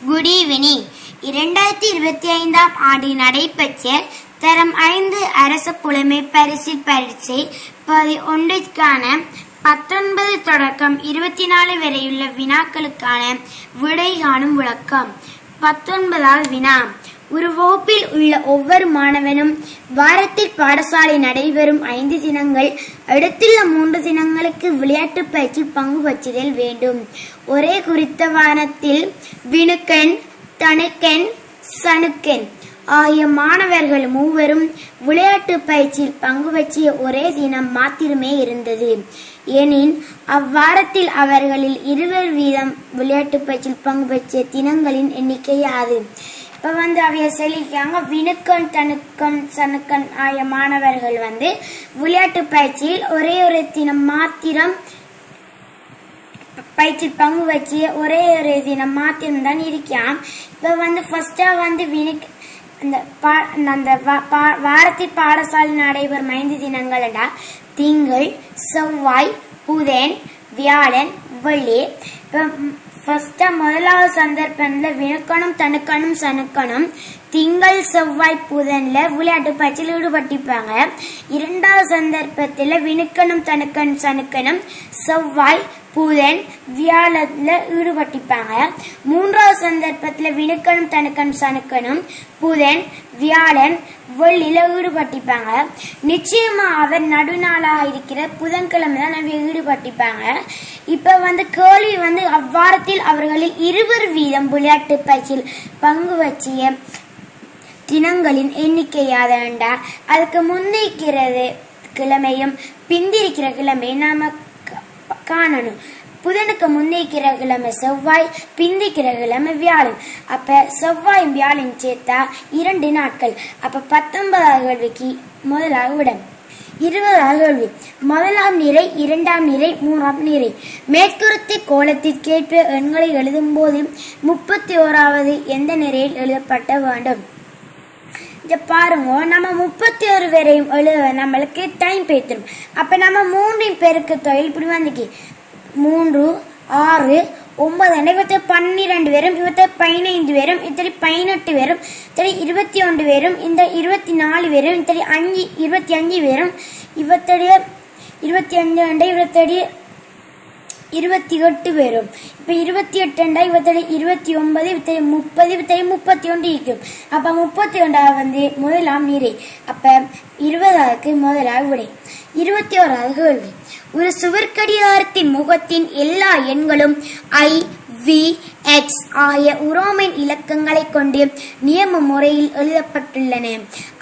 Good evening. 2025ஆம் ஆண்டில் நடைபெற்ற தரம் 5 அரசு புலமை பரிசில் பரீட்சை 11க்கான 19 தொடக்கம் 24 வரையுள்ள வினாக்களுக்கான விடை காணும் விளக்கம். 19வது வினா. ஒரு வகுப்பில் உள்ள ஒவ்வொரு மாணவனும் வாரத்தில் பாடசாலை நடைபெறும் 5 தினங்கள் அடுத்துள்ள 3 தினங்களுக்கு விளையாட்டு பயிற்சி பங்கு பற்றுதல் வேண்டும். ஒரே குறித்த வாரத்தில் வினுக்கன், தனுக்கன், சனுக்கன் ஆகிய மாணவர்கள் மூவரும் விளையாட்டு பயிற்சியில் பங்கு பற்றிய ஒரே தினம் மாத்திரமே இருந்தது. எனின் அவ்வாரத்தில் அவர்களில் 20 வீதம் விளையாட்டு பயிற்சியில் பங்கு பற்றிய தினங்களின் எண்ணிக்கை யாது? இப்ப அவைய சொல்லிருக்காங்க, வினுக்கன், தனுக்கன், சனுக்கன் ஆகிய மாணவர்கள் விளையாட்டு பயிற்சியில் ஒரே ஒரு தினம் மாத்திரம் பயிற்சியில் பங்கு வச்சிய ஒரே ஒரு தினம் மாத்திரம் தான் இருக்கான். இப்ப ஃபர்ஸ்டா வினுக்கு அந்த வாரத்தில் பாடசாலை நடைபெறும் 5 தினங்கள்டா திங்கள், செவ்வாய், புதன், வியாழன், வெள்ளி. ஃபர்ஸ்டா முதலாவது சந்தர்ப்பத்துல வினுக்கனும், தனுக்கனும், சனுக்கனும் திங்கள், செவ்வாய், புதன்ல விளையாட்டு பயிற்சியில் ஈடுபட்டிருப்பாங்க. இரண்டாவது சந்தர்ப்பத்துல வினுக்கனும், தனுக்கனும், சனுக்கனும் செவ்வாய், புதன், வியாழன்ல ஈடுபட்டிருப்பாங்க. மூன்றாவது சந்தர்ப்பத்துல வினுக்கனும், தனுக்கனும், சனுக்கனும் புதன், வியாழன், வெள்ளியில ஈடுபட்டிருப்பாங்க. நிச்சயமா அவர் நடுநாளாக இருக்கிற புதன்கிழமை தான் அவங்க ஈடுபட்டிருப்பாங்க. இப்ப கேள்வி அவ்வாரத்தில் அவர்களில் 20 வீதம் விளையாட்டு பயிற்சியில் பங்கு வச்சிய தினங்களின் எண்ணிக்கை யாதண்டா அதுக்கு முன்னிக்கிறது கிழமையும் பிந்திருக்கிற கிழமையும் நாம காணணும். புதனுக்கு முன்னிக்கிற கிழமை செவ்வாய், பிந்திக்கிற கிழமை வியாழன். அப்ப செவ்வாயும் வியாழன் சேர்த்தா 2 நாட்கள். அப்ப 19வது கேள்விக்கு முதலாவது விடம். 20வது கேள்வி. முதலாம் நிறை, 2ஆம் நிறை, 3ஆம் நிறை மேற்குறித்த கோலத்திற்கேற்ப எண்களை எழுதும் போது 31வது எந்த நிலையில் எழுதப்பட வேண்டும்? பாருங்க, நம்ம 31 வரையும் எழுத நம்மளுக்கு டைம் பேத்துரும். அப்ப நம்ம 3 பேருக்கு தொழில் இப்படி 3, 6, 9 இவத்தை 12 பேரும், இவத்தை 15 பேரும், இத்தனை 18 பேரும், இத்தனை 21 பேரும், இந்த 24 பேரும், இத்தனை 25 பேரும், இவத்தடைய 25 இவத்தடைய 28 பேரும். இப்ப 28 இவத்தடைய 29, இவத்தடைய 30, இவத்தடைய 31 இருக்கும். அப்ப 31வது முதலாம் நிறை. அப்ப 20க்கு முதலாவது விடை. 21வது கேள்வி. ஒரு சுவர்க்கடிகாரத்தின் முகத்தின் எல்லா எண்களும் I, V, X ஆகிய உரோமன் இலக்கங்களை கொண்டு நியம முறையில் எழுதப்பட்டுள்ளன.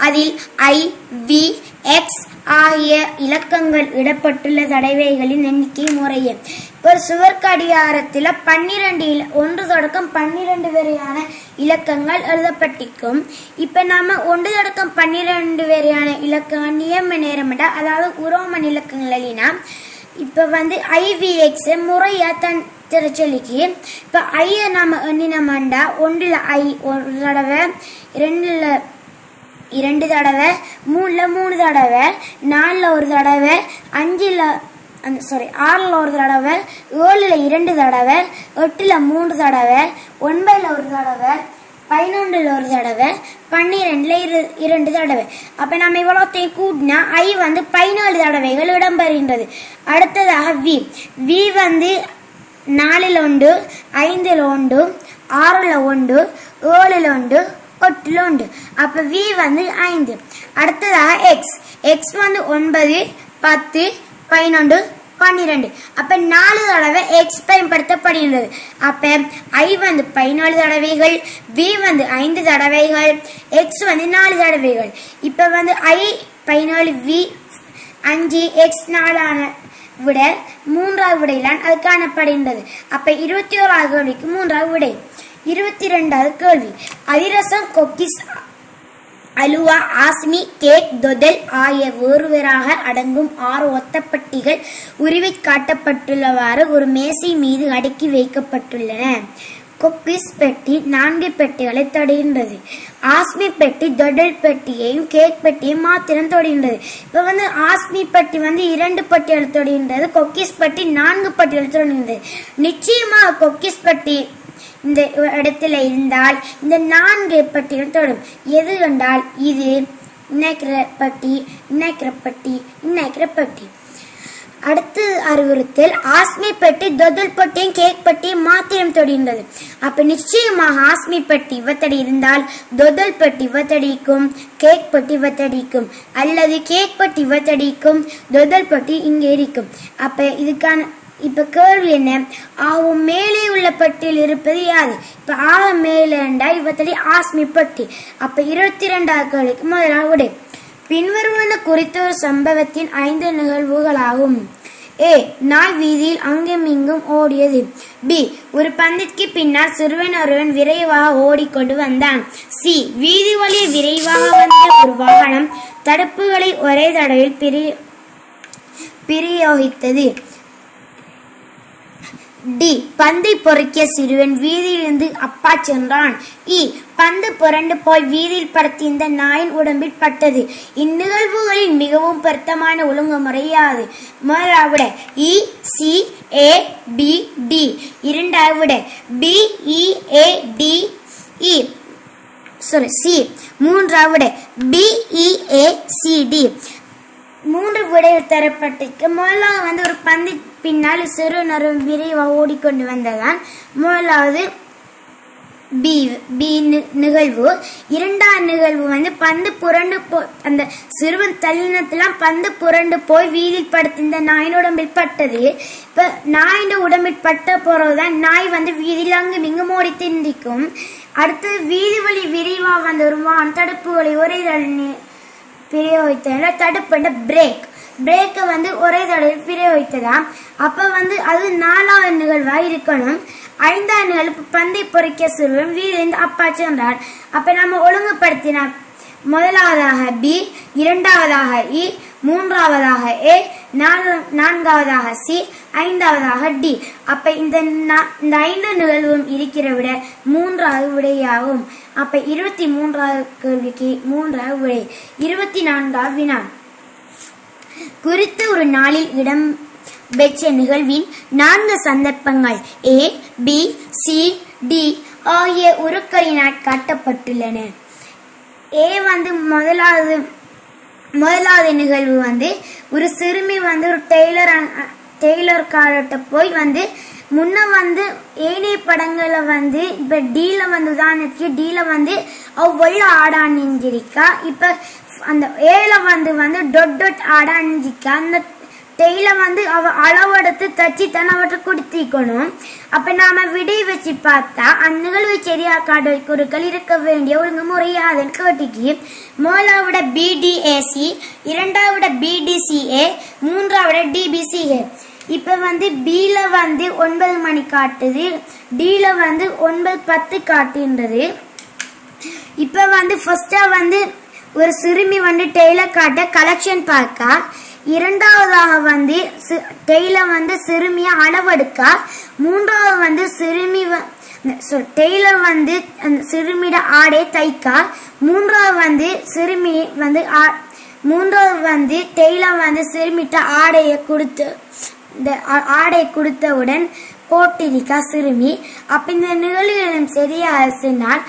அதில் I, V, X ஆகிய இலக்கங்கள் இடப்பட்டுள்ள தடவைகளின் எண்ணிக்கை முறையே. ஒரு சுவர்க்கடிகாரத்தில் 1 தொடக்கம் 12 வரையான இலக்கங்கள் எழுதப்பட்டிருக்கும். இப்ப நாம 1 தொடக்கம் 12 வரையான இலக்கங்கள் நியம நேரம், அதாவது உரோமன் இலக்கங்கள் இல்லைன்னா இப்ப IVX முறையா சொல்லிக்கு. இப்ப ஐய நாம எண்ணினமாண்டா 1ல I 1 தடவை, 2ல 2 தடவை, 3ல 3 தடவை, 4ல 1 தடவை, 6ல 1 தடவை, 7ல 2 தடவை, 8ல 3 தடவை, 9ல 1 தடவை, 11ல 1 தடவை, 12ல 2 தடவை. அப்ப நம்ம இவ்வளோத்தையும் கூட்டினா I 17 தடவைகள் இடம்பெறுகின்றது. அடுத்ததாக V. V 4ல 1, 5ல 1, 6ல 1, 7ல 1, 8ல 1. அப்ப V 5. அடுத்ததாக X. X 9, 10, 11, 12. அப்ப 4 தடவை X பயன்படுத்தப்படுகின்றது. அப்ப I 14 தடவைகள், V 5 தடவைகள், X 4 தடவைகள். இப்ப I 14, V 5, X 4 விட 3வது விடையிலான் அது காணப்படுகின்றது. அப்ப 21வது கேள்விக்கு 3வது விடை. 22வது கேள்வி. அதிரசம், கொக்கிஸ், அலுவா, ஆஸ்மி, கேக், தொதல் ஆகிய வேறுவேறாக அடங்கும் 6 ஒத்தப்பட்டிகள் உருவி காட்டப்பட்டுள்ளவாறு ஒரு மேசை மீது அடுக்கி வைக்கப்பட்டுள்ளன. கொக்கிஸ் பெட்டி 4 பெட்டிகளை தொடுகின்றது. ஆஸ்மி பெட்டி தொடல் பெட்டியையும் கேக் பெட்டியையும் மாத்திரம் தொடுகின்றது. இப்ப ஆஸ்மி பெட்டி 2 பெட்டிகள் தொடுகின்றது. கொக்கிஸ் பெட்டி 4 பெட்டிகள் தொடுகின்றது. நிச்சயமா கொக்கிஸ் பெட்டி இந்த இடத்துல இருந்தால் இந்த 4 பட்டிகள் தொடும். எது என்றால் இது இணைக்கிற பட்டி, இணைக்கிற பட்டி, இணைக்கிற பட்டி. அடுத்து அறிவுறுத்தல், ஆஸ்மி பெட்டி தொதல் பட்டியும் கேக் பட்டியும் மாத்திரம் தொடுகின்றது. அப்ப நிச்சயமாக ஆஸ்மி பெட்டி இவத்தடி இருந்தால் தொதல் பட்டி இவத்தடிக்கும், கேக் பட்டி இவத்தடிக்கும், அல்லது கேக் பட்டி இவத்தடிக்கும், தொதல் பட்டி இங்கே இருக்கும். அப்ப இதுக்கான இப்ப கேள்வி என்ன, ஆவும் மேலே உள்ள பட்டியில் இருப்பது யாது? இப்ப ஆக மேலேண்டா இவத்தடி ஆஸ்மி பட்டி. அப்ப 22வது கேள்விக்கு முதலாக விடை. பின்வருவன குறித்த ஒரு சம்பவத்தின் 5 நிகழ்வுகளாகும். ஏ, நாய் வீதியில் அங்கும் இங்கும் ஓடியது. பி, ஒரு பந்திற்கு பின்னால் சிறுவன் ஒருவன் விரைவாக ஓடிக்கொண்டு வந்தான். சி, வீதி வழியே விரைவாக வந்த ஒரு வாகனம் தடுப்புகளை ஒரே தடவில் பிரயோகித்தது. டி, பந்தை பொறுக்கிய சிறுவன் வீதியிலிருந்து அப்பா சென்றான். இ, பந்து புரண்டு போய் வீதியில் படுத்தி இந்த நாயின் உடம்பில் பட்டது. இந்நிகழ்வுகளில் மிகவும் பொருத்தமான ஒழுங்குமுறை யாது? முதலாவது இ, சி, ஏ, பி, டி. இரண்டாவது பி, இ, ஏ, டி, இ. சி. மூன்றாவது பி, இ, ஏ, சி, டி. 3 விடைகள் தரப்பட்டிருக்கு. முதலாவது ஒரு பந்து பின்னால் சிறுநர் விரைவாக ஓடிக்கொண்டு வந்ததான் முதலாவது பி நிகழ்வு. 2வது நிகழ்வு பந்து புரண்டு அந்த சிறுவன் தள்ளினத்தெல்லாம் பந்து புரண்டு போய் வீதியில் படுத்து இந்த நாயின் உடம்பில் பட்டது. இப்ப நாயின் உடம்பில் பட்ட போறதுதான் நாய் வீதியில் அங்கும் இங்கும் ஓடி திண்டிக்கும். அடுத்து வீதி வழி விரைவாக வந்த ஒரு தடுப்புகளை ஒரே பிரயோகித்த தடுப்பு பிரேக்கை ஒரே தடவை பிரயோகித்ததாம். அப்ப அது 4வது நிகழ்வா இருக்கணும். 5வது நிகழ்வு பந்தை பொறுக்கிய சிறுவன் வீதிலிருந்து அப்பா சென்றார். அப்ப நம்ம ஒழுங்குபடுத்தினா முதலாவதாக பி, 2வதாக இ, 3வதாக ஏ, 4வதாக சி, 5வதாக டி. அப்ப இந்த 5 நிகழ்வும் இருக்கிற விட 3வது விடையாகும். அப்ப 23வது கேள்விக்கு 3வது விடை. 24வது வினா. குறித்த ஒரு நாளில் இடம் பெற்ற நிகழ்வின் 4 சந்தர்ப்பங்கள் ஏ, பி, சி, டி ஆகிய உருக்களினால் காட்டப்பட்டுள்ளன. ஏ முதலாவது நிகழ்வு ஒரு சிறுமி ஒரு டெய்லர் கார்ட்ட போய் முன்ன ஏனைய படங்களை இப்ப டீல உதாரணத்துக்கு டீல அவ வெள்ள ஆட அணிஞ்சிருக்கா. இப்ப அந்த ஏல டொட் ஆட அணிஞ்சிக்கா. அந்த டெய்ல அவ அளவெடுத்து தச்சு தானே அவற்றை கொடுத்திக்கணும். அப்ப நாம விடை வச்சு பார்த்தா அந்நிகழ்வை சரியா காட்ட குறுக்கள் இருக்க வேண்டிய ஒழுங்குமுறை யாதுன்னு கேட்டிக்கு. முதலாவிட பிடிஏசி, 2வது பிடிசிஏ, 3வது டிபிசிஏ. இப்ப பில 9 மணி காட்டுது, டில 9:10 காட்டுன்றது. இப்ப ஃபர்ஸ்டா ஒரு சிறுமி டெய்லர் காட்ட கலெக்ஷன் பார்க்கா. 2வதாக டெய்லர் சிறுமிய அளவெடுக்கா. 3வது சிறுமி டெய்லர் சிறுமியோட ஆடை தைக்கா. 3வது சிறுமி 3வது டெய்லர் சிறுமிட்ட ஆடை கொடுத்தவுடன் போட்டிருக்கா சிறுமி. அப்ப இந்த நிகழ்வுகளும் சரியா சொன்னால்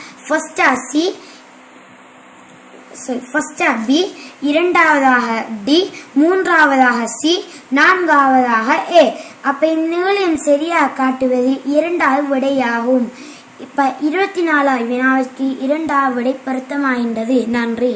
ஃபர்ஸ்டா பி, 2வதாக டி, 3வதாக சி, 4வதாக ஏ. அப்ப இந்நிகழ்வும் சரியா காட்டுவது 2வது விடையாகும். இப்ப 24வது வினாவிற்கு 2வது விடை பொருத்தமாகின்றது. நன்றி.